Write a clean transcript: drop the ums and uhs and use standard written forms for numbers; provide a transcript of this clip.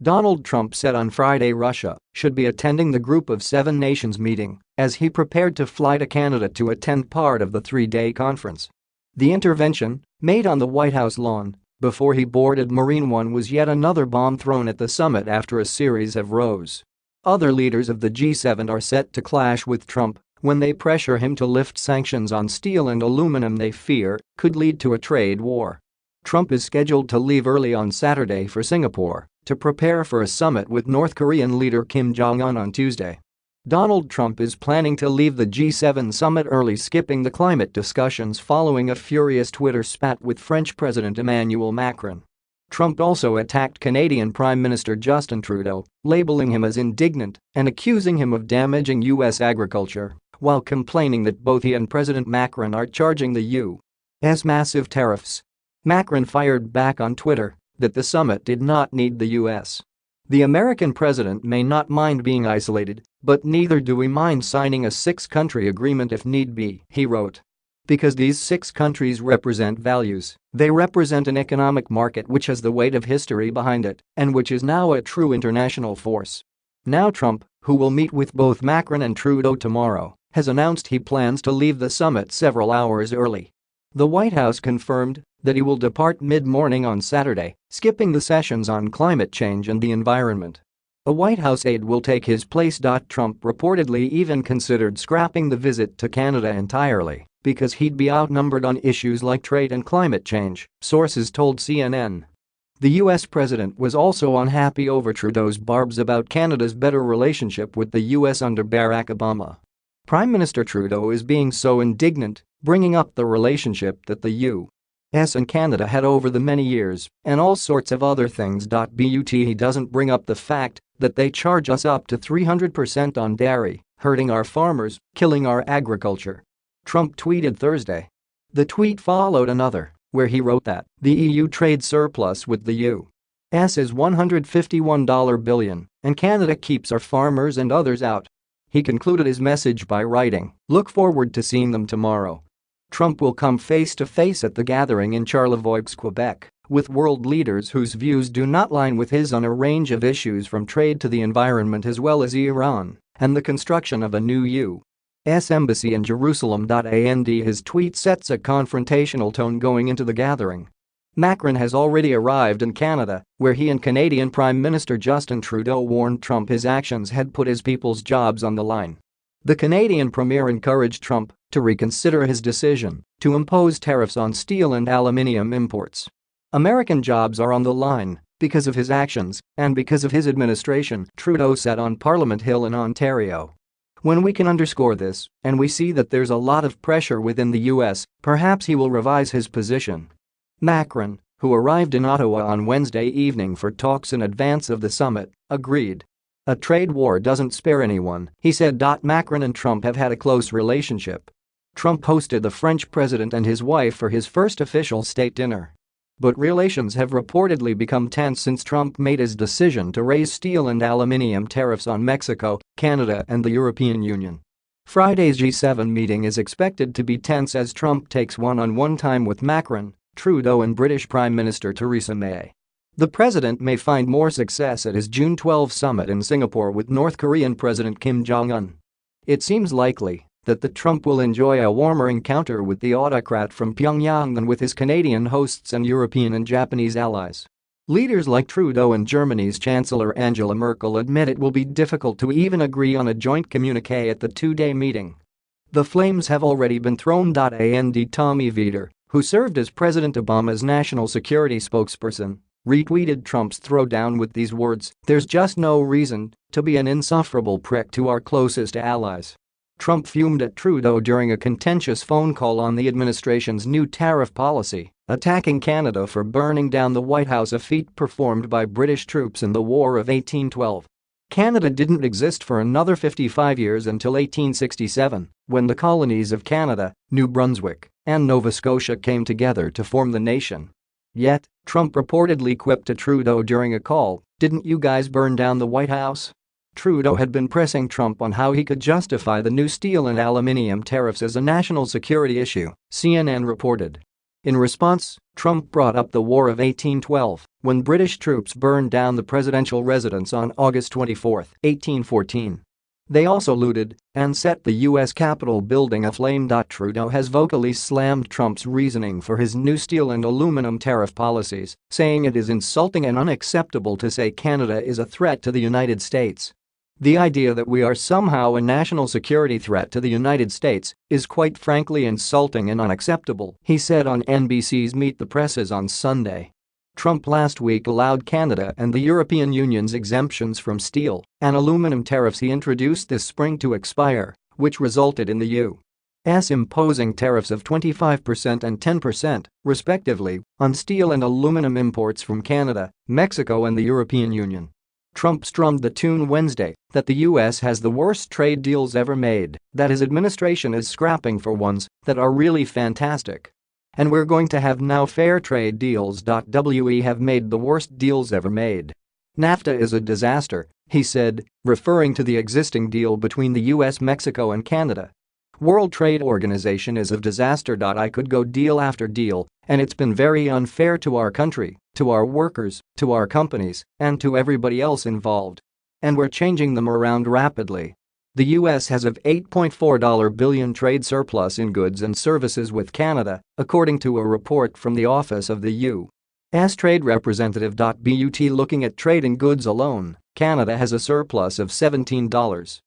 Donald Trump said on Friday Russia should be attending the Group of Seven Nations meeting as he prepared to fly to Canada to attend part of the three-day conference. The intervention, made on the White House lawn before he boarded Marine One, was yet another bomb thrown at the summit after a series of rows. Other leaders of the G7 are set to clash with Trump when they pressure him to lift sanctions on steel and aluminum they fear could lead to a trade war. Trump is scheduled to leave early on Saturday for Singapore to prepare for a summit with North Korean leader Kim Jong-un on Tuesday. Donald Trump is planning to leave the G7 summit early, skipping the climate discussions following a furious Twitter spat with French President Emmanuel Macron. Trump also attacked Canadian Prime Minister Justin Trudeau, labeling him as indignant and accusing him of damaging U.S. agriculture, while complaining that both he and President Macron are charging the U.S. massive tariffs. Macron fired back on Twitter that the summit did not need the U.S. The American president may not mind being isolated, but neither do we mind signing a six-country agreement if need be, he wrote. Because these six countries represent values, they represent an economic market which has the weight of history behind it and which is now a true international force. Now Trump, who will meet with both Macron and Trudeau tomorrow, has announced he plans to leave the summit several hours early. The White House confirmed that he will depart mid-morning on Saturday, skipping the sessions on climate change and the environment. A White House aide will take his place. Trump reportedly even considered scrapping the visit to Canada entirely because he'd be outnumbered on issues like trade and climate change, sources told CNN. The U.S. president was also unhappy over Trudeau's barbs about Canada's better relationship with the U.S. under Barack Obama. Prime Minister Trudeau is being so indignant, bringing up the relationship that the U.S. and Canada had over the many years and all sorts of other things. But he doesn't bring up the fact that they charge us up to 300% on dairy, hurting our farmers, killing our agriculture. Trump tweeted Thursday. The tweet followed another, where he wrote that the EU trade surplus with the U.S. is $151 billion, and Canada keeps our farmers and others out. He concluded his message by writing, "Look forward to seeing them tomorrow." Trump will come face-to-face at the gathering in Charlevoix, Quebec, with world leaders whose views do not line with his on a range of issues from trade to the environment as well as Iran and the construction of a new U.S. embassy in Jerusalem. His tweet sets a confrontational tone going into the gathering. Macron has already arrived in Canada, where he and Canadian Prime Minister Justin Trudeau warned Trump his actions had put his people's jobs on the line. The Canadian premier encouraged Trump to reconsider his decision to impose tariffs on steel and aluminium imports. American jobs are on the line because of his actions and because of his administration, Trudeau said on Parliament Hill in Ontario. When we can underscore this, and we see that there's a lot of pressure within the U.S., perhaps he will revise his position. Macron, who arrived in Ottawa on Wednesday evening for talks in advance of the summit, agreed. A trade war doesn't spare anyone, he said. Macron and Trump have had a close relationship. Trump hosted the French president and his wife for his first official state dinner. But relations have reportedly become tense since Trump made his decision to raise steel and aluminium tariffs on Mexico, Canada, and the European Union. Friday's G7 meeting is expected to be tense as Trump takes one-on-one time with Macron, Trudeau, and British Prime Minister Theresa May. The president may find more success at his June 12 summit in Singapore with North Korean President Kim Jong-un. It seems likely that Trump will enjoy a warmer encounter with the autocrat from Pyongyang than with his Canadian hosts and European and Japanese allies. Leaders like Trudeau and Germany's Chancellor Angela Merkel admit it will be difficult to even agree on a joint communiqué at the two-day meeting. The flames have already been thrown. Tommy Vietor, who served as President Obama's national security spokesperson, retweeted Trump's throwdown with these words, "There's just no reason to be an insufferable prick to our closest allies." Trump fumed at Trudeau during a contentious phone call on the administration's new tariff policy, attacking Canada for burning down the White House, a feat performed by British troops in the War of 1812. Canada didn't exist for another 55 years until 1867, when the colonies of Canada, New Brunswick, and Nova Scotia came together to form the nation. Yet, Trump reportedly quipped to Trudeau during a call, "Didn't you guys burn down the White House?" Trudeau had been pressing Trump on how he could justify the new steel and aluminium tariffs as a national security issue, CNN reported. In response, Trump brought up the War of 1812, when British troops burned down the presidential residence on August 24, 1814. They also looted and set the U.S. Capitol building aflame. Trudeau has vocally slammed Trump's reasoning for his new steel and aluminum tariff policies, saying it is insulting and unacceptable to say Canada is a threat to the United States. The idea that we are somehow a national security threat to the United States is quite frankly insulting and unacceptable, he said on NBC's Meet the Presses on Sunday. Trump last week allowed Canada and the European Union's exemptions from steel and aluminum tariffs he introduced this spring to expire, which resulted in the U.S. imposing tariffs of 25% and 10%, respectively, on steel and aluminum imports from Canada, Mexico and the European Union. Trump strummed the tune Wednesday that the U.S. has the worst trade deals ever made, that his administration is scrapping for ones that are really fantastic. And we're going to have now fair trade deals. We have made the worst deals ever made. NAFTA is a disaster, he said, referring to the existing deal between the US, Mexico and Canada. World Trade Organization is a disaster. I could go deal after deal, and it's been very unfair to our country, to our workers, to our companies, and to everybody else involved. And we're changing them around rapidly. The U.S. has a $8.4 billion trade surplus in goods and services with Canada, according to a report from the Office of the U.S. Trade Representative. But looking at trade in goods alone, Canada has a surplus of $17.